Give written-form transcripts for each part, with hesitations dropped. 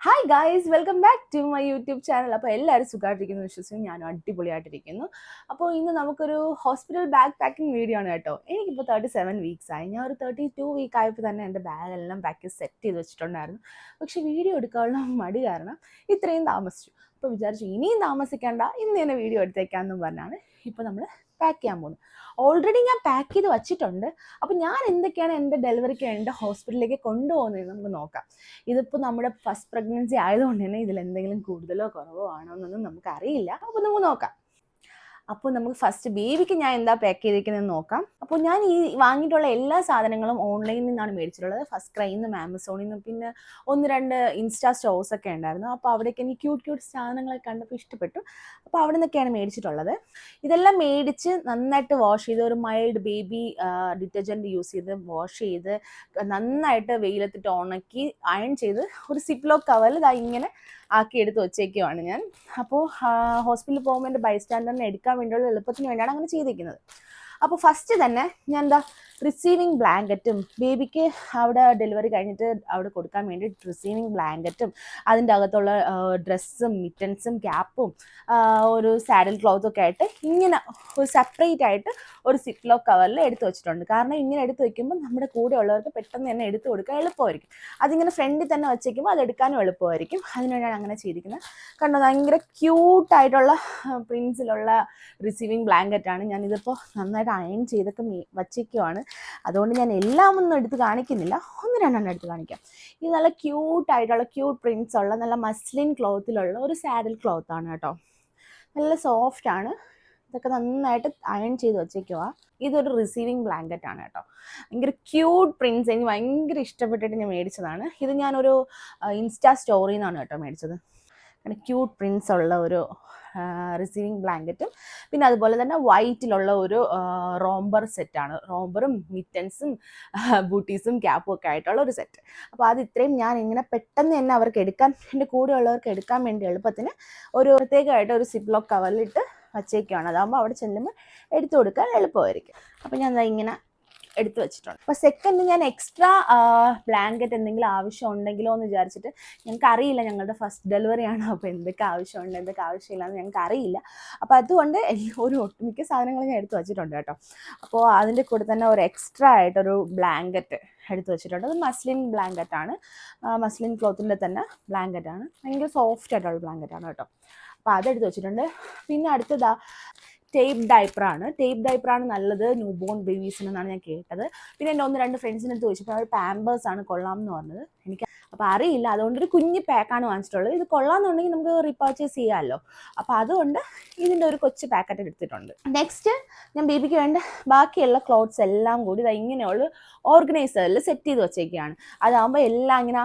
Hi guys, welcome back to my YouTube channel. അപ്പോൾ എല്ലാവരും സുഖമായിട്ടിരിക്കുന്നു വിശ്വസിക്കും. ഞാനും അടിപൊളിയായിട്ടിരിക്കുന്നു. അപ്പോൾ ഇന്ന് നമുക്കൊരു ഹോസ്പിറ്റൽ ബാഗ് പാക്കിംഗ് വീഡിയോ ആണ് കേട്ടോ. എനിക്കിപ്പോൾ 37 വീക്സ് ആയി. ഞാൻ ഒരു 32 വീക്ക് ആയപ്പോൾ തന്നെ എൻ്റെ ബാഗെല്ലാം പാക്ക് സെറ്റ് ചെയ്ത് വെച്ചിട്ടുണ്ടായിരുന്നു. പക്ഷേ വീഡിയോ എടുക്കാനുള്ള മടി കാരണം ഇത്രയും താമസിച്ചു. അപ്പോൾ വിചാരിച്ചു ഇനിയും താമസിക്കേണ്ട, ഇന്ന് തന്നെ വീഡിയോ എടുത്തേക്കാമെന്നും പറഞ്ഞാണ് ഇപ്പോൾ നമ്മൾ പാക്ക് ചെയ്യാൻ പോകുന്നത്. ഓൾറെഡി ഞാൻ പാക്ക് ചെയ്ത് വച്ചിട്ടുണ്ട്. അപ്പോൾ ഞാൻ എന്തൊക്കെയാണ് എൻ്റെ ഡെലിവറിക്ക് എൻ്റെ ഹോസ്പിറ്റലിലേക്ക് കൊണ്ടുപോകുന്നത് നമുക്ക് നോക്കാം. ഇതിപ്പോൾ നമ്മുടെ ഫസ്റ്റ് പ്രഗ്നൻസി ആയതുകൊണ്ട് തന്നെ ഇതിൽ എന്തെങ്കിലും കൂടുതലോ കുറവോ ആണോ എന്നൊന്നും നമുക്കറിയില്ല. അപ്പോൾ നമുക്ക് നോക്കാം. അപ്പോൾ നമുക്ക് ഫസ്റ്റ് ബേബിക്ക് ഞാൻ എന്താ പാക്ക് ചെയ്തിരിക്കുന്നതെന്ന് നോക്കാം. അപ്പോൾ ഞാൻ ഈ വാങ്ങിയിട്ടുള്ള എല്ലാ സാധനങ്ങളും ഓൺലൈനിൽ നിന്നാണ് മേടിച്ചിട്ടുള്ളത്. ഫസ്റ്റ് ക്രൈയിൽ നിന്നും ആമസോണിൽ നിന്നും പിന്നെ 1-2 ഇൻസ്റ്റാ സ്റ്റോഴ്സ് ഒക്കെ ഉണ്ടായിരുന്നു. അപ്പോൾ അവിടേക്ക് എനിക്ക് ക്യൂട്ട് സാധനങ്ങളൊക്കെ കണ്ടപ്പോൾ ഇഷ്ടപ്പെട്ടു. അപ്പോൾ അവിടെ നിന്നൊക്കെയാണ് മേടിച്ചിട്ടുള്ളത്. ഇതെല്ലാം മേടിച്ച് നന്നായിട്ട് വാഷ് ചെയ്ത് ഒരു മൈൽഡ് ബേബി ഡിറ്റർജൻറ്റ് യൂസ് ചെയ്ത് വാഷ് ചെയ്ത് നന്നായിട്ട് വെയിലത്തിട്ട് ഉണക്കി അയൺ ചെയ്ത് ഒരു സിപ്ലോ കവറിൽ ഇങ്ങനെ ആക്കി എടുത്ത് വെച്ചേക്കുവാണ് ഞാൻ. അപ്പോൾ ഹോസ്പിറ്റലിൽ പോകുമ്പോൾ എൻ്റെ ബൈസ്റ്റാൻഡറിനെ എടുക്കാൻ വേണ്ടിയുള്ള എളുപ്പത്തിന് വേണ്ടിയാണ് അങ്ങനെ ചെയ്തിരിക്കുന്നത്. അപ്പോൾ ഫസ്റ്റ് തന്നെ ഞാൻ റിസീവിങ് ബ്ലാങ്കറ്റും ബേബിക്ക് അവിടെ ഡെലിവറി കഴിഞ്ഞിട്ട് അവിടെ കൊടുക്കാൻ വേണ്ടി റിസീവിങ് ബ്ലാങ്കറ്റും അതിൻ്റെ അകത്തുള്ള ഡ്രസ്സും മിറ്റൻസും ക്യാപ്പും ഒരു സാഡിൽ ക്ലോത്തും ഒക്കെ ആയിട്ട് ഇങ്ങനെ ഒരു സെപ്പറേറ്റ് ആയിട്ട് ഒരു സിപ്ലോ കവറിൽ എടുത്ത് വെച്ചിട്ടുണ്ട്. കാരണം ഇങ്ങനെ എടുത്ത് വെക്കുമ്പോൾ നമ്മുടെ കൂടെ ഉള്ളവർക്ക് പെട്ടെന്ന് തന്നെ എടുത്ത് കൊടുക്കാൻ എളുപ്പമായിരിക്കും. അതിങ്ങനെ ഫ്രണ്ടിൽ തന്നെ വെച്ചേക്കുമ്പോൾ അത് എടുക്കാനും എളുപ്പമായിരിക്കും. അതിനുവേണ്ടിയാണ് അങ്ങനെ ചെയ്തിരിക്കുന്നത്. കണ്ടോ, ഭയങ്കര ക്യൂട്ടായിട്ടുള്ള പ്രിൻസിലുള്ള റിസീവിങ് ബ്ലാങ്കറ്റാണ്. ഞാനിതിപ്പോൾ നന്നായിട്ട് അയൺ ചെയ്തൊക്കെ വച്ചേക്കുവാണ്. അതുകൊണ്ട് ഞാൻ എല്ലാം ഒന്നും എടുത്ത് കാണിക്കുന്നില്ല, 1-2 എടുത്ത് കാണിക്കാം. ഇത് നല്ല ക്യൂട്ടായിട്ടുള്ള ക്യൂട്ട് പ്രിൻസ് ഉള്ള നല്ല മസ്ലിൻ ക്ലോത്തിലുള്ള ഒരു സാഡിൽ ക്ലോത്താണ് കേട്ടോ. നല്ല സോഫ്റ്റ് ആണ്. ഇതൊക്കെ നന്നായിട്ട് അയൺ ചെയ്ത് വെച്ചേക്കുക. ഇതൊരു റിസീവിങ് ബ്ലാങ്കറ്റ് ആണ് കേട്ടോ. ഭയങ്കര ക്യൂട്ട് പ്രിൻസ്, എനിക്ക് ഭയങ്കര ഇഷ്ടപ്പെട്ടിട്ട് ഞാൻ മേടിച്ചതാണ്. ഇത് ഞാനൊരു ഇൻസ്റ്റാ സ്റ്റോറിൽ നിന്നാണ് കേട്ടോ മേടിച്ചത്. അങ്ങനെ ക്യൂട്ട് പ്രിൻസ് ഉള്ള ഒരു റിസീവിങ് ബ്ലാങ്കറ്റും പിന്നെ അതുപോലെ തന്നെ വൈറ്റിലുള്ള ഒരു റോംബർ സെറ്റാണ്. റോംബറും മിറ്റൻസും ബൂട്ടീസും ക്യാപ്പും ഒക്കെ ആയിട്ടുള്ള ഒരു സെറ്റ്. അപ്പോൾ അത് ഇത്രയും ഞാൻ ഇങ്ങനെ പെട്ടെന്ന് തന്നെ അവർക്ക് എടുക്കാൻ, എൻ്റെ കൂടെയുള്ളവർക്ക് എടുക്കാൻ വേണ്ടി എളുപ്പത്തിന് ഒരു പ്രത്യേകമായിട്ട് ഒരു സിപ്ലോ കവറിലിട്ട് വച്ചേക്കുകയാണ്. അതാകുമ്പോൾ അവിടെ ചെല്ലുമ്പോൾ എടുത്തു കൊടുക്കാൻ എളുപ്പമായിരിക്കും. അപ്പോൾ ഞാൻ ഇങ്ങനെ എടുത്തു വെച്ചിട്ടുണ്ട്. അപ്പോൾ സെക്കൻഡ് ഞാൻ എക്സ്ട്രാ ബ്ലാങ്കറ്റ് എന്തെങ്കിലും ആവശ്യം ഉണ്ടെങ്കിലോ എന്ന് വിചാരിച്ചിട്ട്, ഞങ്ങൾക്ക് അറിയില്ല, ഞങ്ങളുടെ ഫസ്റ്റ് ഡെലിവറിയാണ്. അപ്പോൾ എന്തൊക്കെ ആവശ്യമുണ്ട് എന്തൊക്കെ ആവശ്യമില്ല എന്ന് ഞങ്ങൾക്ക് അറിയില്ല. അപ്പോൾ അതുകൊണ്ട് ഒരു ഒട്ടുമിക്ക സാധനങ്ങൾ ഞാൻ എടുത്ത് വെച്ചിട്ടുണ്ട് കേട്ടോ. അപ്പോൾ അതിൻ്റെ കൂടെ തന്നെ ഒരു എക്സ്ട്രാ ആയിട്ടൊരു ബ്ലാങ്കറ്റ് എടുത്ത് വെച്ചിട്ടുണ്ട്. അത് മസ്ലിൻ ബ്ലാങ്കറ്റാണ്, മസ്ലിൻ ക്ലോത്തിൻ്റെ തന്നെ ബ്ലാങ്കറ്റാണ്. ഭയങ്കര സോഫ്റ്റ് ആയിട്ടുള്ള ബ്ലാങ്കറ്റാണ് കേട്ടോ. അപ്പോൾ അതെടുത്ത് വെച്ചിട്ടുണ്ട്. പിന്നെ അടുത്തതാ ടേപ്പ് ഡൈപ്പറാണ്. ടേപ്പ് ഡൈപ്പറാണ് നല്ലത് ന്യൂ ബോൺ ബേബീസിനെന്നാണ് ഞാൻ കേട്ടത്. പിന്നെ എൻ്റെ 1-2 ഫ്രണ്ട്സിനെ അടുത്ത് ചോദിച്ചപ്പോൾ അവർ പാമ്പേഴ്സാണ് കൊള്ളാം എന്ന് പറഞ്ഞത്. എനിക്ക് അപ്പോൾ അറിയില്ല, അതുകൊണ്ടൊരു കുഞ്ഞ് പാക്കാണ് വാങ്ങിച്ചിട്ടുള്ളത്. ഇത് കൊള്ളാമെന്നുണ്ടെങ്കിൽ നമുക്ക് റീപർച്ചേസ് ചെയ്യാമല്ലോ. അപ്പോൾ അതുകൊണ്ട് ഇതിൻ്റെ ഒരു കൊച്ചു പാക്കറ്റ് എടുത്തിട്ടുണ്ട്. നെക്സ്റ്റ് ഞാൻ ബേബിക്ക് വേണ്ട ബാക്കിയുള്ള ക്ലോത്ത്സ് എല്ലാം കൂടി ഇങ്ങനെയുള്ള ഓർഗനൈസറിൽ സെറ്റ് ചെയ്ത് വെച്ചേക്കുകയാണ്. അതാകുമ്പോൾ എല്ലാം ഇങ്ങനെ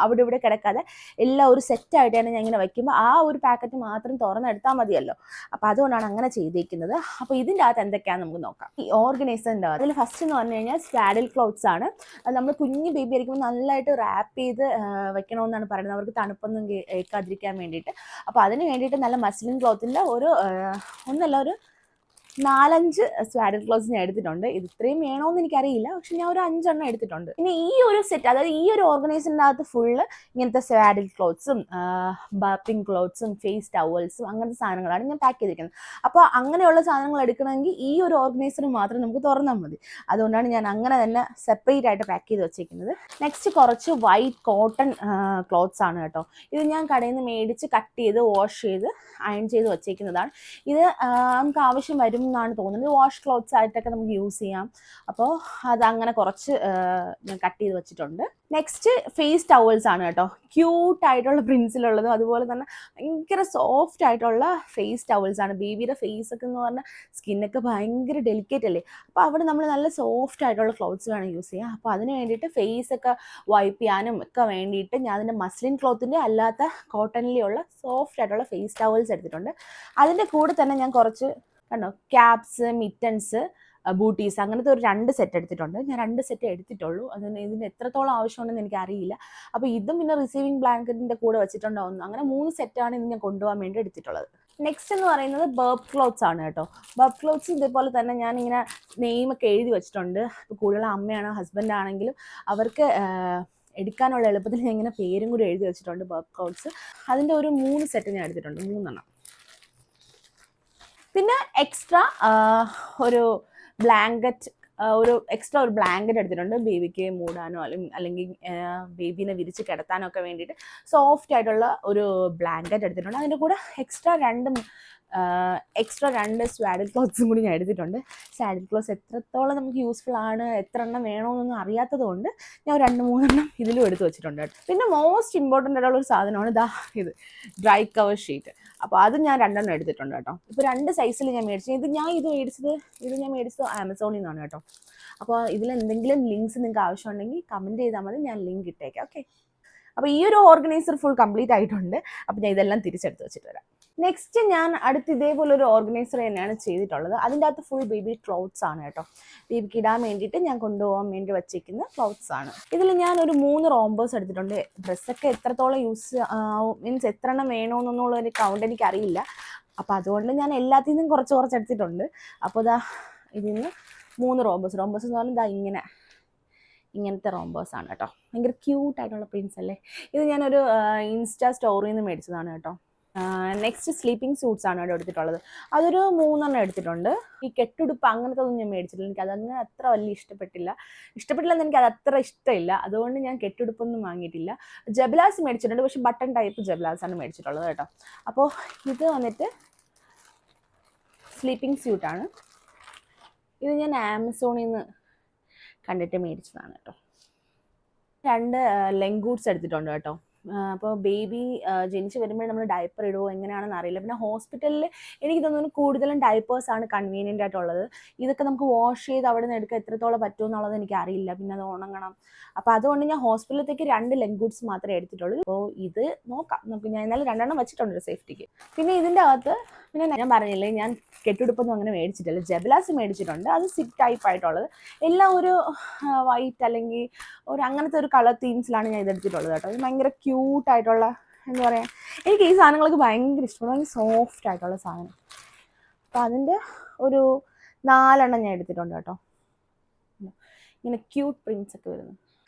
അവിടെ ഇവിടെ കിടക്കാതെ എല്ലാം ഒരു സെറ്റായിട്ടാണ് ഞാൻ ഇങ്ങനെ വയ്ക്കുമ്പോൾ ആ ഒരു പാക്കറ്റ് മാത്രം തുറന്നെടുത്താൽ മതിയല്ലോ. അപ്പോൾ അതുകൊണ്ടാണ് അങ്ങനെ ചെയ്തിരിക്കുന്നത്. അപ്പോൾ ഇതിൻ്റെ അകത്ത് എന്തൊക്കെയാണെന്ന് നമുക്ക് നോക്കാം. ഈ ഓർഗനൈസറിൻ്റെ അതിൽ ഫസ്റ്റ് എന്ന് പറഞ്ഞു കഴിഞ്ഞാൽ സാഡിൽ ക്ലോത്ത്സ് ആണ്. നമ്മൾ കുഞ്ഞ് ബേബി ആയിരിക്കുമ്പോൾ നല്ലതായിട്ട് റാപ്പ് ചെയ്ത് വെക്കണമെന്നാണ് പറയുന്നത്, അവർക്ക് തണുപ്പൊന്നും ഏൽക്കാതിരിക്കാൻ വേണ്ടിയിട്ട്. അപ്പോൾ അതിന് വേണ്ടിയിട്ട് നല്ല മസ്ലിൻ ക്ലോത്തിൻ്റെ ഒരു 4-5 സാഡിൽ ക്ലോത്ത്സ് ഞാൻ എടുത്തിട്ടുണ്ട്. ഇത് ഇത്രയും വേണമെന്ന് എനിക്കറിയില്ല, പക്ഷെ ഞാൻ ഒരു 5 എണ്ണം എടുത്തിട്ടുണ്ട്. പിന്നെ ഈ ഒരു സെറ്റ്, അതായത് ഈ ഒരു ഓർഗനൈസറിൻ്റെ അകത്ത് ഫുള്ള് ഇങ്ങനത്തെ സാഡിൽ ക്ലോത്ത്സും ബാപ്പിംഗ് ക്ലോത്ത്സും ഫേസ് ടവൽസും അങ്ങനത്തെ സാധനങ്ങളാണ് ഞാൻ പാക്ക് ചെയ്തിരിക്കുന്നത്. അപ്പോൾ അങ്ങനെയുള്ള സാധനങ്ങൾ എടുക്കണമെങ്കിൽ ഈ ഒരു ഓർഗനൈസർ മാത്രം നമുക്ക് തുറന്നാൽ മതി. അതുകൊണ്ടാണ് ഞാൻ അങ്ങനെ തന്നെ സെപ്പറേറ്റ് ആയിട്ട് പാക്ക് ചെയ്ത് വെച്ചിരിക്കുന്നത്. നെക്സ്റ്റ് കുറച്ച് വൈറ്റ് കോട്ടൺ ക്ലോത്ത്സ് ആണ് കേട്ടോ. ഇത് ഞാൻ കടയിൽ നിന്ന് മേടിച്ച് കട്ട് ചെയ്ത് വാഷ് ചെയ്ത് അയൺ ചെയ്ത് വെച്ചേക്കുന്നതാണ്. ഇത് നമുക്ക് ആവശ്യം വരും എന്നാണ് തോന്നുന്നത്. വാഷ് ക്ലോത്ത്സ് ആയിട്ടൊക്കെ നമുക്ക് യൂസ് ചെയ്യാം. അപ്പോൾ അതങ്ങനെ കുറച്ച് ഞാൻ കട്ട് ചെയ്ത് വെച്ചിട്ടുണ്ട്. നെക്സ്റ്റ് ഫേസ് ടവൽസ് ആണ് കേട്ടോ. ക്യൂട്ടായിട്ടുള്ള പ്രിൻസിലുള്ളതും അതുപോലെ തന്നെ ഭയങ്കര സോഫ്റ്റ് ആയിട്ടുള്ള ഫേസ് ടവൽസ് ആണ്. ബേബിയുടെ ഫേസൊക്കെ എന്ന് പറഞ്ഞാൽ സ്കിന്നൊക്കെ ഭയങ്കര ഡെലിക്കേറ്റ് അല്ലേ. അപ്പോൾ അവിടെ നമ്മൾ നല്ല സോഫ്റ്റ് ആയിട്ടുള്ള ക്ലോത്ത്സ് വേണം യൂസ് ചെയ്യാം. അപ്പോൾ അതിന് വേണ്ടിയിട്ട് ഫേസൊക്കെ വൈപ്പ് ചെയ്യാനും ഒക്കെ വേണ്ടിയിട്ട് ഞാൻ അതിൻ്റെ മസ്ലിൻ ക്ലോത്തിൻ്റെ അല്ലാത്ത കോട്ടണിലുള്ള സോഫ്റ്റ് ആയിട്ടുള്ള ഫേസ് ടവൽസ് എടുത്തിട്ടുണ്ട്. അതിൻ്റെ കൂടെ തന്നെ ഞാൻ കുറച്ച് കണ്ടോ ക്യാപ്സ്, മിറ്റൻസ്, ബൂട്ടീസ് അങ്ങനത്തെ ഒരു 2 സെറ്റ് എടുത്തിട്ടുണ്ട്. ഞാൻ 2 സെറ്റ് എടുത്തിട്ടുള്ളൂ. ഇതിന് എത്രത്തോളം ആവശ്യമുണ്ടെന്ന് എനിക്കറിയില്ല. അപ്പോൾ ഇതും പിന്നെ റിസീവിങ് ബ്ലാങ്കറ്റിൻ്റെ കൂടെ വെച്ചിട്ടുണ്ടാവുന്നു. അങ്ങനെ 3 സെറ്റാണ് ഇത് ഞാൻ കൊണ്ടുപോകാൻ വേണ്ടി എടുത്തിട്ടുള്ളത്. നെക്സ്റ്റ് എന്ന് പറയുന്നത് ബർബ് ക്ലോത്ത്സ് ആണ് കേട്ടോ. ബർബ് ക്ലോത്ത്സ് ഇതേപോലെ തന്നെ ഞാനിങ്ങനെ നെയിമൊക്കെ എഴുതി വെച്ചിട്ടുണ്ട്. ഇപ്പോൾ കൂടുതൽ അമ്മയാണോ ഹസ്ബൻഡ് ആണെങ്കിലും അവർക്ക് എടുക്കാനുള്ള എളുപ്പത്തിൽ ഞാൻ ഇങ്ങനെ പേരും കൂടി എഴുതി വെച്ചിട്ടുണ്ട് വർക്കൗട്ട്സ്. അതിൻ്റെ ഒരു 3 സെറ്റ് ഞാൻ എടുത്തിട്ടുണ്ട്, 3 പിന്നെ എക്സ്ട്രാ ഒരു ബ്ലാങ്കറ്റ് ഒരു ബ്ലാങ്കറ്റ് എടുത്തിട്ടുണ്ട് ബേബിക്ക് മൂടാനോ അല്ലെങ്കിൽ ബേബീനെ വിരിച്ച് കിടത്താനോ ഒക്കെ വേണ്ടിയിട്ട് സോഫ്റ്റ് ആയിട്ടുള്ള ഒരു ബ്ലാങ്കറ്റ് എടുത്തിട്ടുണ്ട്. അതിൻ്റെ കൂടെ എക്സ്ട്രാ രണ്ട് സ്വാഡിൽ ക്ലോത്ത്സും കൂടി ഞാൻ എടുത്തിട്ടുണ്ട്. സ്വാഡിൽ ക്ലോത്ത്സ് എത്രത്തോളം നമുക്ക് യൂസ്ഫുൾ ആണ്, എത്ര എണ്ണം വേണമെന്നൊന്നും അറിയാത്തത് കൊണ്ട് ഞാൻ 2-3 ഇതിലും എടുത്ത് വെച്ചിട്ടുണ്ട്. പിന്നെ മോസ്റ്റ് ഇമ്പോർട്ടൻ്റ് ആയിട്ടുള്ള ഒരു സാധനമാണ് ഇത് ഡ്രൈ കവർ ഷീറ്റ്. അപ്പോൾ അത് ഞാൻ 2 എടുത്തിട്ടുണ്ട് കേട്ടോ. ഇപ്പോൾ 2 സൈസിൽ ഞാൻ മേടിച്ചു. ഇത് ഞാൻ മേടിച്ചത് ആമസോണിൽ നിന്നാണ് കേട്ടോ. അപ്പോൾ ഇതിലെന്തെങ്കിലും ലിങ്ക്സ് നിങ്ങൾക്ക് ആവശ്യമുണ്ടെങ്കിൽ കമൻറ്റ് ചെയ്താൽ മതി, ഞാൻ ലിങ്ക് ഇട്ടേക്കാം. ഓക്കെ, അപ്പോൾ ഈ ഒരു ഓർഗനൈസർ ഫുൾ കംപ്ലീറ്റ് ആയിട്ടുണ്ട്. അപ്പോൾ ഞാൻ ഇതെല്ലാം തിരിച്ചെടുത്ത് വെച്ചിട്ട് വരാം. നെക്സ്റ്റ് ഞാൻ അടുത്ത് ഇതേപോലെ ഒരു ഓർഗനൈസർ തന്നെയാണ് ചെയ്തിട്ടുള്ളത്. അതിൻ്റെ അകത്ത് ഫുൾ ബേബി ക്ലോത്ത്സ് ആണ് കേട്ടോ. ബേബിക്ക് ഇടാൻ വേണ്ടിയിട്ട് ഞാൻ കൊണ്ടുപോകാൻ വേണ്ടി വച്ചിരിക്കുന്ന ക്ലോത്ത്സ് ആണ്. ഇതിൽ ഞാൻ ഒരു 3 റോംബേഴ്സ് എടുത്തിട്ടുണ്ട്. ഡ്രസ്സൊക്കെ എത്രത്തോളം മീൻസ് എത്ര എണ്ണം വേണമെന്നുള്ള ഒരു കൗണ്ട് എനിക്കറിയില്ല. അപ്പോൾ അതുകൊണ്ട് ഞാൻ എല്ലാത്തിൽ നിന്നും കുറച്ച് എടുത്തിട്ടുണ്ട്. അപ്പോൾ ഇതിൽ 3 റോംബേഴ്സ് എന്ന് പറഞ്ഞാൽ ഇങ്ങനത്തെ റോംബേഴ്സാണ് കേട്ടോ. ഭയങ്കര ക്യൂട്ടായിട്ടുള്ള പ്രിൻസ് അല്ലേ. ഇത് ഞാനൊരു ഇൻസ്റ്റാ സ്റ്റോറിൽ നിന്ന് മേടിച്ചതാണ് കേട്ടോ. നെക്സ്റ്റ് സ്ലീപ്പിംഗ് സൂട്ട്സ് ആണ് ഇവിടെ എടുത്തിട്ടുള്ളത്. അതൊരു 3 എടുത്തിട്ടുണ്ട്. ഈ കെട്ടുടുപ്പ് അങ്ങനത്തെ ഒന്നും ഞാൻ മേടിച്ചിട്ടില്ല. എനിക്ക് അതങ്ങനെ അത്ര വലിയ ഇഷ്ടപ്പെട്ടില്ലെന്ന് എനിക്ക് അത് അത്ര ഇഷ്ടമില്ല. അതുകൊണ്ട് ഞാൻ കെട്ടുടുപ്പൊന്നും വാങ്ങിയിട്ടില്ല. ജബലാസ് മേടിച്ചിട്ടുണ്ട്, പക്ഷെ ബട്ടൺ ടൈപ്പ് ജബലാസാണ് മേടിച്ചിട്ടുള്ളത് കേട്ടോ. അപ്പോൾ ഇത് വന്നിട്ട് സ്ലീപ്പിംഗ് സ്യൂട്ടാണ്. ഇത് ഞാൻ ആമസോണിൽ നിന്ന് കണ്ടിട്ട് മേടിച്ചതാണ് കേട്ടോ. 2 ലെങ്കൂട്ട്സ് എടുത്തിട്ടുണ്ട് കേട്ടോ. അപ്പോൾ ബേബി ജനിച്ച് വരുമ്പോൾ നമ്മൾ ഡയപ്പർ ഇടുമോ എങ്ങനെയാണെന്ന് അറിയില്ല. പിന്നെ ഹോസ്പിറ്റലിൽ എനിക്ക് തോന്നുന്നു കൂടുതലും ഡയപ്പേഴ്സാണ് കൺവീനിയൻ്റ് ആയിട്ടുള്ളത്. ഇതൊക്കെ നമുക്ക് വാഷ് ചെയ്ത് അവിടെ നിന്ന് എടുക്കാൻ എത്രത്തോളം പറ്റുമെന്നുള്ളത് എനിക്ക് അറിയില്ല. പിന്നെ അത് ഉണങ്ങണം. അപ്പോൾ അതുകൊണ്ട് ഞാൻ ഹോസ്പിറ്റലിലേക്ക് 2 ലെങ്കൂട്ട്സ് മാത്രമേ എടുത്തിട്ടുള്ളൂ. അപ്പോൾ ഇത് നോക്കാം നമുക്ക്. ഞാൻ എന്നാലും 2 വെച്ചിട്ടുണ്ട് സേഫ്റ്റിക്ക്. പിന്നെ ഇതിൻ്റെ അകത്ത് ഞാൻ പറഞ്ഞില്ലേ, ഞാൻ കെട്ടുടുപ്പൊന്നും അങ്ങനെ മേടിച്ചിട്ടില്ല. ജബലാസ് മേടിച്ചിട്ടുണ്ട്. അത് സിപ്പ് ടൈപ്പ് ആയിട്ടുള്ളത്. എല്ലാം ഒരു വൈറ്റ് അല്ലെങ്കിൽ അങ്ങനത്തെ ഒരു കളർ തീംസിലാണ് ഞാൻ ഇതെടുത്തിട്ടുള്ളത് കേട്ടോ. ഇത് ഭയങ്കര ക്യൂട്ടായിട്ടുള്ള എന്താ പറയുക, എനിക്ക് ഈ സാധനങ്ങളൊക്കെ ഭയങ്കര ഇഷ്ടമാണ്. ഭയങ്കര സോഫ്റ്റ് ആയിട്ടുള്ള സാധനം. അപ്പോൾ അതിൻ്റെ ഒരു 4 ഞാൻ എടുത്തിട്ടുണ്ട് കേട്ടോ. ഇങ്ങനെ ക്യൂട്ട് പ്രിൻസ് ഒക്കെ വരുന്നു.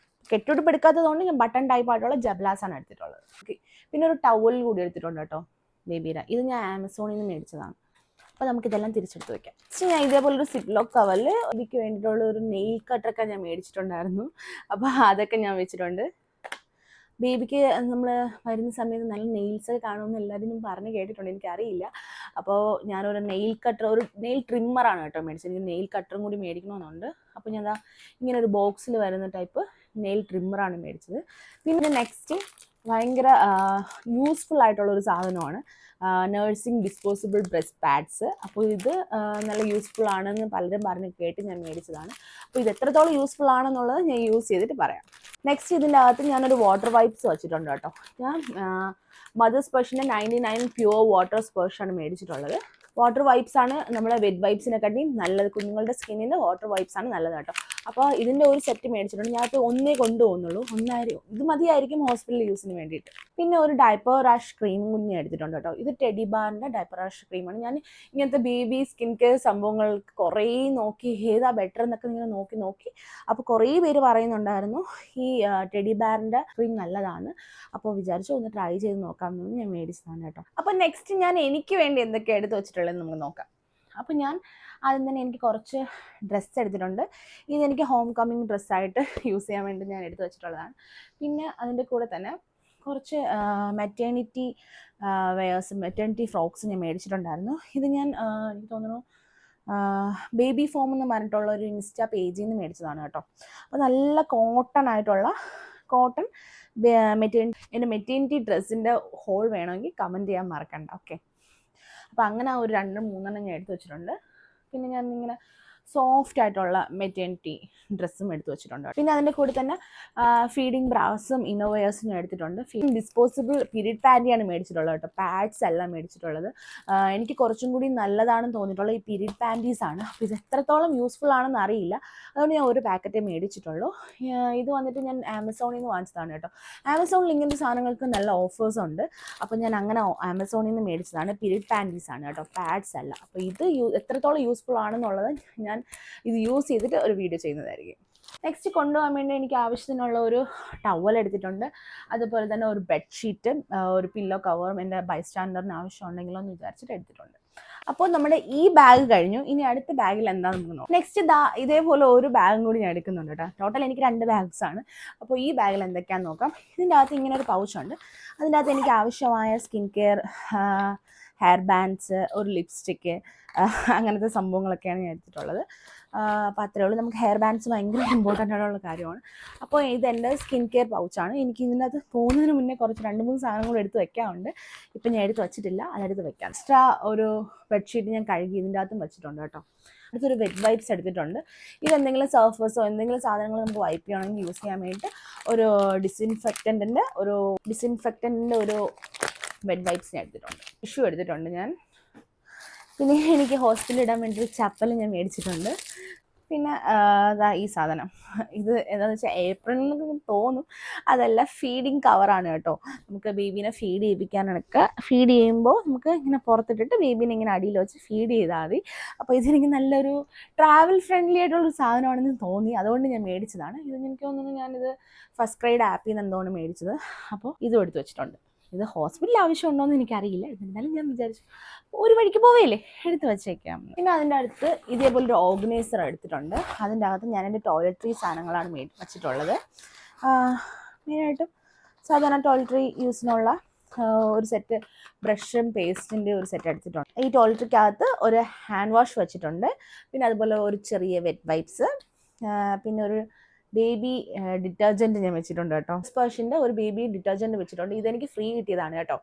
കെട്ടുടുപ്പ് എടുക്കാത്തതുകൊണ്ട് ഞാൻ ബട്ടൺ ടൈപ്പ് ആയിട്ടുള്ള ജബലാസാണ് എടുത്തിട്ടുള്ളത്. ഓക്കെ, പിന്നെ ഒരു ടവൽ കൂടി എടുത്തിട്ടുണ്ട് കേട്ടോ ബേബിയുടെ. ഇത് ഞാൻ ആമസോണിൽ നിന്ന് മേടിച്ചതാണ്. അപ്പോൾ നമുക്കിതെല്ലാം തിരിച്ചെടുത്ത് വയ്ക്കാം. പക്ഷേ ഞാൻ ഇതേപോലൊരു സിപ്ലോക്ക് കവറിൽ എനിക്ക് വേണ്ടിയിട്ടുള്ള ഒരു നെയിൽ കട്ടറൊക്കെ ഞാൻ മേടിച്ചിട്ടുണ്ടായിരുന്നു. അപ്പോൾ അതൊക്കെ ഞാൻ വെച്ചിട്ടുണ്ട്. ബേബിക്ക് നമ്മൾ വരുന്ന സമയത്ത് നല്ല നെയിൽസ് കാണുമെന്ന് എല്ലാവരും പറഞ്ഞ് കേട്ടിട്ടുണ്ട്, എനിക്കറിയില്ല. അപ്പോൾ ഞാനൊരു ഒരു നെയിൽ ട്രിമ്മറാണ് കേട്ടോ മേടിച്ചത്. എനിക്ക് നെയിൽ കട്ടറും കൂടി മേടിക്കണമെന്നുണ്ട്. അപ്പോൾ ഞാൻ ഇങ്ങനെ ഒരു ബോക്സിൽ വരുന്ന ടൈപ്പ് നെയിൽ ട്രിമ്മറാണ് മേടിച്ചത്. പിന്നെ നെക്സ്റ്റ് ഭയങ്കര യൂസ്ഫുൾ ആയിട്ടുള്ള ഒരു സാധനമാണ് നഴ്സിംഗ് ഡിസ്പോസിബിൾ ബ്രസ്റ്റ് പാഡ്സ്. അപ്പോൾ ഇത് നല്ല യൂസ്ഫുൾ ആണെന്ന് പലരും പറഞ്ഞ് കേട്ട് ഞാൻ മേടിച്ചതാണ്. അപ്പോൾ ഇത് എത്രത്തോളം യൂസ്ഫുൾ ആണെന്നുള്ളത് ഞാൻ യൂസ് ചെയ്തിട്ട് പറയാം. നെക്സ്റ്റ് ഇതിൻ്റെ അകത്ത് ഞാനൊരു വാട്ടർ വൈപ്സ് വെച്ചിട്ടുണ്ട് കേട്ടോ. ഞാൻ മദർ സ്പർഷിൻ്റെ 99 പ്യുവർ വാട്ടർ സ്പർഷാണ് മേടിച്ചിട്ടുള്ളത്. വാട്ടർ വൈപ്സ് ആണ് നമ്മുടെ വെറ്റ് വൈപ്സിനെക്കാട്ടിയും നല്ലത്. കുഞ്ഞുങ്ങളുടെ സ്കിന്നിൻ്റെ വാട്ടർ വൈപ്സ് ആണ് നല്ലത് കേട്ടോ. അപ്പോൾ ഇതിൻ്റെ ഒരു സെറ്റ് മേടിച്ചിട്ടുണ്ട്. ഞാനിപ്പോൾ 1 കൊണ്ടുപോകുന്നുള്ളൂ. 1 ഇത് മതിയായിരിക്കും ഹോസ്പിറ്റൽ യൂസിന് വേണ്ടിയിട്ട്. പിന്നെ ഒരു ഡയപ്പർ റാഷ് ക്രീമും കൂടി ഞാൻ എടുത്തിട്ടുണ്ട് കേട്ടോ. ഇത് ടെഡി ബാറിൻ്റെ ഡയപ്പർ റാഷ് ക്രീമാണ്. ഞാൻ ഇങ്ങനത്തെ ബേബി സ്കിൻ കെയർ സംഭവങ്ങൾക്ക് കുറേ നോക്കി ഏതാ ബെറ്റർ എന്നൊക്കെ ഇങ്ങനെ നോക്കി അപ്പോൾ കുറേ പേര് പറയുന്നുണ്ടായിരുന്നു ഈ ടെഡി ബാറിൻ്റെ ക്രീം നല്ലതാണ്. അപ്പോൾ വിചാരിച്ചു ഒന്ന് ട്രൈ ചെയ്ത് നോക്കാമെന്ന് ഞാൻ മേടിച്ചതാണ് കേട്ടോ. അപ്പോൾ നെക്സ്റ്റ് ഞാൻ എനിക്ക് വേണ്ടി എന്തൊക്കെ എടുത്ത് വെച്ചിട്ടുള്ളതെന്ന് നമുക്ക് നോക്കാം. അപ്പോൾ ഞാൻ ആദ്യം തന്നെ എനിക്ക് കുറച്ച് ഡ്രസ്സ് എടുത്തിട്ടുണ്ട്. ഇതെനിക്ക് ഹോം കമ്മിങ് ഡ്രസ്സായിട്ട് യൂസ് ചെയ്യാൻ വേണ്ടി ഞാൻ എടുത്ത് വെച്ചിട്ടുള്ളതാണ്. പിന്നെ അതിൻ്റെ കൂടെ തന്നെ കുറച്ച് മെറ്റേണിറ്റി ഫ്രോക്സ് ഞാൻ മേടിച്ചിട്ടുണ്ടായിരുന്നു. ഇത് ഞാൻ എനിക്ക് തോന്നുന്നു ബേബി ഫോം എന്ന് പറഞ്ഞിട്ടുള്ള ഒരു ഇൻസ്റ്റാ പേജിൽ നിന്ന് മേടിച്ചതാണ് കേട്ടോ. അപ്പോൾ നല്ല കോട്ടൺ മെറ്റേണിറ്റി ഡ്രസ്സിൻ്റെ ഹോൾ വേണമെങ്കിൽ കമൻറ്റ് ചെയ്യാൻ മറക്കണ്ട. ഓക്കെ, അപ്പോൾ അങ്ങനെ ഒരു 2-3 ഞാൻ എടുത്ത് വെച്ചിട്ടുണ്ട്. പിന്നെ ഞാൻ ഇങ്ങനെ സോഫ്റ്റ് ആയിട്ടുള്ള മെറ്റേണിറ്റി ഡ്രസ്സും എടുത്ത് വെച്ചിട്ടുണ്ട്. പിന്നെ അതിൻ്റെ കൂടെ തന്നെ ഫീഡിങ് ബ്രാസും ഇന്നോവെയേഴ്സും ഞാൻ എടുത്തിട്ടുണ്ട്. ഡിസ്പോസിബിൾ പീരീഡ് പാൻറ്റിയാണ് മേടിച്ചിട്ടുള്ളത് കേട്ടോ. പാഡ്സ് അല്ല മേടിച്ചിട്ടുള്ളത്. എനിക്ക് കുറച്ചും കൂടി നല്ലതാണെന്ന് തോന്നിയിട്ടുള്ളത് ഈ പീരീഡ് പാൻറ്റീസാണ്. അപ്പോൾ ഇത് എത്രത്തോളം യൂസ്ഫുൾ ആണെന്ന് അറിയില്ല. അതുകൊണ്ട് ഞാൻ ഒരു പാക്കറ്റേ മേടിച്ചിട്ടുള്ളൂ. ഇത് വന്നിട്ട് ഞാൻ ആമസോണിൽ നിന്ന് വാങ്ങിച്ചതാണ് കേട്ടോ. ആമസോണിൽ ഇങ്ങനത്തെ സാധനങ്ങൾക്ക് നല്ല ഓഫേഴ്സ് ഉണ്ട്. അപ്പോൾ ഞാൻ അങ്ങനെ ആമസോണിൽ നിന്ന് മേടിച്ചതാണ്. പീരീഡ് പാൻറ്റീസാണ് കേട്ടോ, പാഡ്സ് അല്ല. അപ്പോൾ ഇത് എത്രത്തോളം യൂസ്ഫുൾ ആണെന്നുള്ളത് ഞാൻ ഇത് യൂസ് ചെയ്തിട്ട് ഒരു വീഡിയോ ചെയ്യുന്നതായിരിക്കും. നെക്സ്റ്റ് കൊണ്ടുപോകാൻ വേണ്ടി എനിക്ക് ആവശ്യത്തിനുള്ള ഒരു ടവൽ എടുത്തിട്ടുണ്ട്. അതുപോലെ തന്നെ ഒരു ബെഡ്ഷീറ്റും ഒരു പില്ലോ കവറും എൻ്റെ ബൈസ്റ്റാൻഡറിന് ആവശ്യമുണ്ടെങ്കിലോ എന്ന് വിചാരിച്ചിട്ട് എടുത്തിട്ടുണ്ട്. അപ്പോൾ നമ്മുടെ ഈ ബാഗ് കഴിഞ്ഞു. ഇനി അടുത്ത ബാഗിൽ എന്താണെന്ന് നമുക്ക് നോക്കാം. നെക്സ്റ്റ് ഇതേപോലെ ഒരു ബാഗും കൂടി ഞാൻ എടുക്കുന്നുണ്ട് കേട്ടോ. ടോട്ടൽ എനിക്ക് 2 ബാഗ്സ് ആണ്. അപ്പോൾ ഈ ബാഗിൽ എന്തൊക്കെയാണെന്ന് നോക്കാം. ഇതിൻ്റെ അകത്ത് ഇങ്ങനെ ഒരു പൗച്ചുണ്ട്. അതിൻ്റെ അകത്ത് എനിക്ക് ആവശ്യമായ സ്കിൻ കെയർ, ഹെയർ ബാൻഡ്സ്, ഒരു ലിപ്സ്റ്റിക്ക്, അങ്ങനത്തെ സംഭവങ്ങളൊക്കെയാണ് ഞാൻ എടുത്തിട്ടുള്ളത്. അപ്പോൾ അത്രയേ ഉള്ളൂ. നമുക്ക് ഹെയർ ബാൻഡ്സ് ഭയങ്കര ഇമ്പോർട്ടൻ്റ് ആയിട്ടുള്ള കാര്യമാണ്. അപ്പോൾ ഇതെൻ്റെ സ്കിൻ കെയർ പൗച്ചാണ്. എനിക്ക് ഇതിൻ്റെ അകത്ത് പോകുന്നതിന് മുന്നേ കുറച്ച് 2-3 സാധനങ്ങൾ എടുത്ത് വെക്കാറുണ്ട്. ഇപ്പം ഞാൻ എടുത്ത് വെച്ചിട്ടില്ല, അതെടുത്ത് വെക്കാം. എക്സ്ട്രാ ഒരു ബെഡ്ഷീറ്റ് ഞാൻ കഴുകി ഇതിൻ്റെ അകത്തും വെച്ചിട്ടുണ്ട് കേട്ടോ. അടുത്തൊരു വെറ്റ് വൈപ്സ് എടുത്തിട്ടുണ്ട്. ഇതെന്തെങ്കിലും സർഫസോ എന്തെങ്കിലും സാധനങ്ങൾ നമുക്ക് വൈപ്പ് ചെയ്യണമെങ്കിൽ യൂസ് ചെയ്യാൻ വേണ്ടിയിട്ട് ഒരു ഡിസിൻഫെക്റ്റൻറ്റിൻ്റെ ഒരു വെറ്റ് വൈപ്സ് ഞാൻ എടുത്തിട്ടുണ്ട്. ടിഷ്യൂ എടുത്തിട്ടുണ്ട് ഞാൻ. പിന്നെ എനിക്ക് ഹോസ്പിറ്റലിൽ ഇടാൻ വേണ്ടി ഒരു ചപ്പൽ ഞാൻ മേടിച്ചിട്ടുണ്ട്. പിന്നെ ഈ സാധനം, ഇത് എന്താണെന്ന് വെച്ചാൽ ഏപ്രിലിൽ തോന്നും, അതല്ല ഫീഡിങ് കവറാണ് കേട്ടോ. നമുക്ക് ബേബീനെ ഫീഡ് ചെയ്യിപ്പിക്കാനൊക്കെ, ഫീഡ് ചെയ്യുമ്പോൾ നമുക്ക് ഇങ്ങനെ പുറത്തിട്ടിട്ട് ബേബീനെ ഇങ്ങനെ അടിയിൽ വെച്ച് ഫീഡ് ചെയ്താൽ മതി. അപ്പോൾ ഇതെനിക്ക് നല്ലൊരു ട്രാവൽ ഫ്രണ്ട്ലി ആയിട്ടുള്ളൊരു സാധനമാണെന്ന് തോന്നി, അതുകൊണ്ട് ഞാൻ മേടിച്ചതാണ്. ഇത് എനിക്ക് തോന്നുന്നു ഞാനിത് ഫസ്റ്റ് ക്രൈഡ് ആപ്പിൽ നിന്ന് എന്തുകൊണ്ട് മേടിച്ചത്. അപ്പോൾ ഇതും എടുത്ത് വെച്ചിട്ടുണ്ട്. ഇത് ഹോസ്പിറ്റലിൽ ആവശ്യമുണ്ടോ എന്ന് എനിക്കറിയില്ല, എന്നാലും ഞാൻ വിചാരിച്ചു ഒരു വഴിക്ക് പോവേലേ എടുത്ത് വെച്ചേക്കാം. പിന്നെ അതിൻ്റെ അടുത്ത് ഇതേപോലൊരു ഓർഗനൈസർ എടുത്തിട്ടുണ്ട്. അതിൻ്റെ അകത്ത് ഞാൻ എൻ്റെ ടോയ്ലറ്ററി സാധനങ്ങളാണ് വെച്ചിട്ടുള്ളത്. മെയിനായിട്ടും സാധാരണ ടോയ്ലറ്ററി യൂസിനുള്ള ഒരു സെറ്റ് ബ്രഷും പേസ്റ്റിൻ്റെ ഒരു സെറ്റ് എടുത്തിട്ടുണ്ട്. ഈ ടോയ്ലറ്ററിക്കകത്ത് ഒരു ഹാൻഡ് വാഷ് വെച്ചിട്ടുണ്ട്. പിന്നെ അതുപോലെ ഒരു ചെറിയ വെറ്റ് വൈപ്സ്, പിന്നെ ഒരു ബേബി ഡിറ്റർജൻറ്റ് ഞാൻ വെച്ചിട്ടുണ്ട് കേട്ടോ. സ്പേർഷിൻ്റെ ഒരു ബേബി ഡിറ്റർജൻറ്റ് വെച്ചിട്ടുണ്ട്. ഇതെനിക്ക് ഫ്രീ കിട്ടിയതാണ് കേട്ടോ.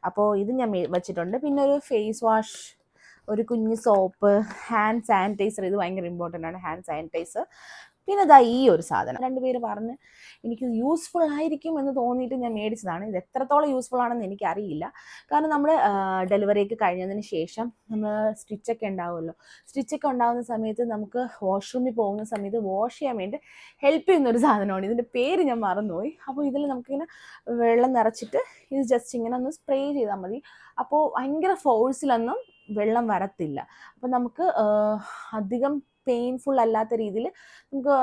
അപ്പോൾ ഇത് ഞാൻ വെച്ചിട്ടുണ്ട്. പിന്നെ ഒരു ഫേസ് വാഷ്, ഒരു കുഞ്ഞ് സോപ്പ്, ഹാൻഡ് സാനിറ്റൈസർ, ഇത് ഭയങ്കര ഇമ്പോർട്ടൻ്റ് ആണ്, ഹാൻഡ് സാനിറ്റൈസർ. പിന്നെ ഇതാ ഈ ഒരു സാധനം 2 പേര് പറഞ്ഞ് എനിക്ക് യൂസ്ഫുൾ ആയിരിക്കും എന്ന് തോന്നിയിട്ട് ഞാൻ മേടിച്ചതാണ്. ഇത് എത്രത്തോളം യൂസ്ഫുൾ ആണെന്ന് എനിക്കറിയില്ല. കാരണം നമ്മൾ ഡെലിവറിയൊക്കെ കഴിഞ്ഞതിന് ശേഷം നമ്മൾ സ്റ്റിച്ചൊക്കെ ഉണ്ടാവുമല്ലോ. സ്റ്റിച്ചൊക്കെ ഉണ്ടാകുന്ന സമയത്ത് നമുക്ക് വാഷ്റൂമിൽ പോകുന്ന സമയത്ത് വാഷ് ചെയ്യാൻ വേണ്ടി ഹെൽപ്പ് ചെയ്യുന്നൊരു സാധനമാണ്. ഇതിൻ്റെ പേര് ഞാൻ മറന്നുപോയി. അപ്പോൾ ഇതിൽ നമുക്കിങ്ങനെ വെള്ളം നിറച്ചിട്ട് ഇത് ജസ്റ്റ് ഇങ്ങനെ ഒന്ന് സ്പ്രേ ചെയ്താൽ മതി. അപ്പോൾ ഭയങ്കര ഫോഴ്സിലൊന്നും വെള്ളം വരത്തില്ല. അപ്പോൾ നമുക്ക് അധികം പെയിൻഫുൾ അല്ലാത്ത രീതിയിൽ നമുക്ക്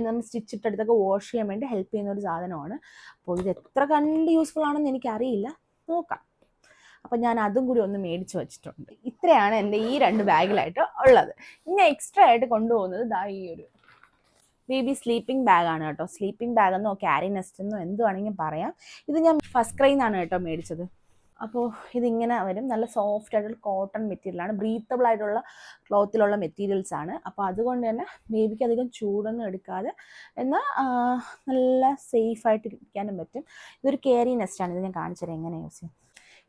നമ്മൾ സ്റ്റിച്ചിട്ടെടുത്തൊക്കെ വാഷ് ചെയ്യാൻ വേണ്ടി ഹെൽപ്പ് ചെയ്യുന്ന ഒരു സാധനമാണ്. അപ്പോൾ ഇത് എത്ര കണ്ട് യൂസ്ഫുൾ ആണെന്ന് എനിക്കറിയില്ല, നോക്കാം. അപ്പം ഞാൻ അതും കൂടി ഒന്ന് മേടിച്ച് വെച്ചിട്ടുണ്ട്. ഇത്രയാണ് എൻ്റെ ഈ 2 ബാഗിലായിട്ട് ഉള്ളത്. ഇനി എക്സ്ട്രാ ആയിട്ട് കൊണ്ടുപോകുന്നത് ഈ ഒരു ബേബി സ്ലീപ്പിംഗ് ബാഗാണ് കേട്ടോ. സ്ലീപ്പിംഗ് ബാഗെന്നോ ക്യാരി നെസ്റ്റ് എന്നോ എന്ത് വേണമെങ്കിലും പറയാം. ഇത് ഞാൻ ഫസ്റ്റ് ക്രൈയിൽ നിന്നാണ് കേട്ടോ മേടിച്ചത്. അപ്പോൾ ഇതിങ്ങനെ വരും. നല്ല സോഫ്റ്റ് ആയിട്ടുള്ള കോട്ടൺ മെറ്റീരിയലാണ്, ബ്രീത്തബിൾ ആയിട്ടുള്ള ക്ലോത്തിലുള്ള മെറ്റീരിയൽസ് ആണ്. അപ്പോൾ അതുകൊണ്ട് തന്നെ ബേബിക്ക് അധികം ചൂടൊന്നും എടുക്കാതെ എന്നാൽ നല്ല സേഫായിട്ട് ഇരിക്കാനും പറ്റും. ഇതൊരു ക്യാരി നെസ്റ്റാണ്. ഇത് ഞാൻ കാണിച്ചു തരാം എങ്ങനെ യൂസ് ചെയ്യാം.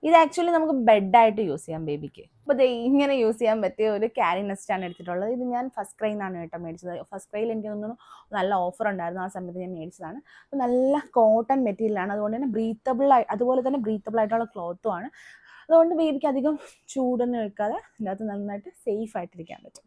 ഇത് ആക്ച്വലി നമുക്ക് ബെഡായിട്ട് യൂസ് ചെയ്യാം ബേബിക്ക്. അപ്പോൾ ഇത് ഇങ്ങനെ യൂസ് ചെയ്യാൻ പറ്റിയ ഒരു ക്യാരി നെസ്റ്റാണ് എടുത്തിട്ടുള്ളത്. ഇത് ഞാൻ ഫസ്റ്റ് ക്രൈയിൽ നിന്നാണ് കേട്ടോ മേടിച്ചത്. ഫസ്റ്റ് ക്രൈയിൽ എനിക്ക് തോന്നുന്നു നല്ല ഓഫർ ഉണ്ടായിരുന്നു, ആ സമയത്ത് ഞാൻ മേടിച്ചതാണ്. അപ്പോൾ നല്ല കോട്ടൺ മെറ്റീരിയലാണ്, അതുകൊണ്ട് തന്നെ അതുപോലെ തന്നെ ബ്രീത്തബിൾ ആയിട്ടുള്ള ക്ലോത്തും ആണ്. അതുകൊണ്ട് ബേബിക്ക് അധികം ചൂടൊന്നും എടുക്കാതെ ഇതിനകത്ത് നന്നായിട്ട് സേഫ് ആയിട്ടിരിക്കാൻ പറ്റും.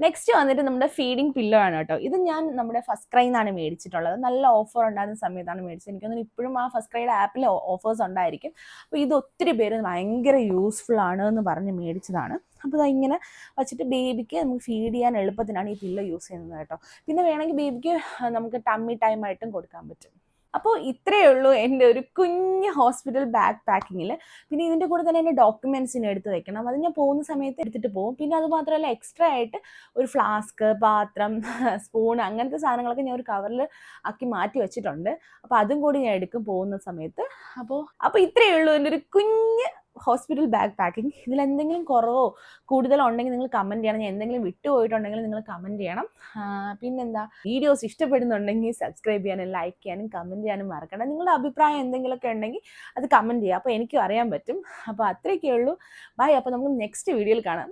നെക്സ്റ്റ് വന്നിട്ട് നമ്മുടെ ഫീഡിങ് പില്ലോ ആണ് കേട്ടോ. ഇത് ഞാൻ നമ്മുടെ ഫസ്റ്റ് ക്രൈയിൽ നിന്നാണ് മേടിച്ചിട്ടുള്ളത്. നല്ല ഓഫർ ഉണ്ടായിരുന്ന സമയത്താണ് മേടിച്ചത്. എനിക്കൊന്നും ഇപ്പോഴും ആ ഫസ്റ്റ് ക്രൈയുടെ ആപ്പിൽ ഓഫേഴ്സ് ഉണ്ടായിരിക്കും. അപ്പോൾ ഇത് ഒത്തിരി പേര് ഭയങ്കര യൂസ്ഫുൾ ആണ് എന്ന് പറഞ്ഞ് മേടിച്ചതാണ്. അപ്പോൾ ഇങ്ങനെ വെച്ചിട്ട് ബേബിക്ക് നമുക്ക് ഫീഡ് ചെയ്യാൻ എളുപ്പത്തിനാണ് ഈ പില്ലോ യൂസ് ചെയ്യുന്നത് കേട്ടോ. പിന്നെ വേണമെങ്കിൽ ബേബിക്ക് നമുക്ക് ടമ്മി ടൈമായിട്ടും കൊടുക്കാൻ പറ്റും. അപ്പോൾ ഇത്രയേ ഉള്ളൂ എൻ്റെ ഒരു കുഞ്ഞ് ഹോസ്പിറ്റൽ ബാഗ് പാക്കിങ്ങിൽ. പിന്നെ ഇതിൻ്റെ കൂടെ തന്നെ എൻ്റെ ഡോക്യുമെൻറ്റ്സിന് എടുത്ത് വെക്കണം. അത് ഞാൻ പോകുന്ന സമയത്ത് എടുത്തിട്ട് പോകും. പിന്നെ അത് മാത്രമല്ല എക്സ്ട്രാ ആയിട്ട് ഒരു ഫ്ലാസ്ക്, പാത്രം, സ്പൂൺ, അങ്ങനത്തെ സാധനങ്ങളൊക്കെ ഞാൻ ഒരു കവറിൽ ആക്കി മാറ്റി വെച്ചിട്ടുണ്ട്. അപ്പോൾ അതും കൂടി ഞാൻ എടുക്കും പോകുന്ന സമയത്ത്. അപ്പോൾ ഇത്രയേ ഉള്ളൂ എൻ്റെ ഒരു കുഞ്ഞ് ഹോസ്പിറ്റൽ ബാഗ് പാക്കിംഗ്. ഇതിലെന്തെങ്കിലും കുറവോ കൂടുതലോ ഉണ്ടെങ്കിൽ നിങ്ങൾ കമൻറ്റ് ചെയ്യണം. ഞാൻ എന്തെങ്കിലും വിട്ടുപോയിട്ടുണ്ടെങ്കിൽ നിങ്ങൾ കമൻറ്റ് ചെയ്യണം. പിന്നെന്താ, വീഡിയോസ് ഇഷ്ടപ്പെടുന്നുണ്ടെങ്കിൽ സബ്സ്ക്രൈബ് ചെയ്യാനും ലൈക്ക് ചെയ്യാനും കമൻറ്റ് ചെയ്യാനും മറക്കണം. നിങ്ങളുടെ അഭിപ്രായം എന്തെങ്കിലുമൊക്കെ ഉണ്ടെങ്കിൽ അത് കമൻറ്റ് ചെയ്യുക, അപ്പോൾ എനിക്കും അറിയാൻ പറ്റും. അപ്പോൾ അത്രയൊക്കെ ഉള്ളൂ. ബൈ. അപ്പോൾ നമുക്ക് നെക്സ്റ്റ് വീഡിയോയിൽ കാണാം.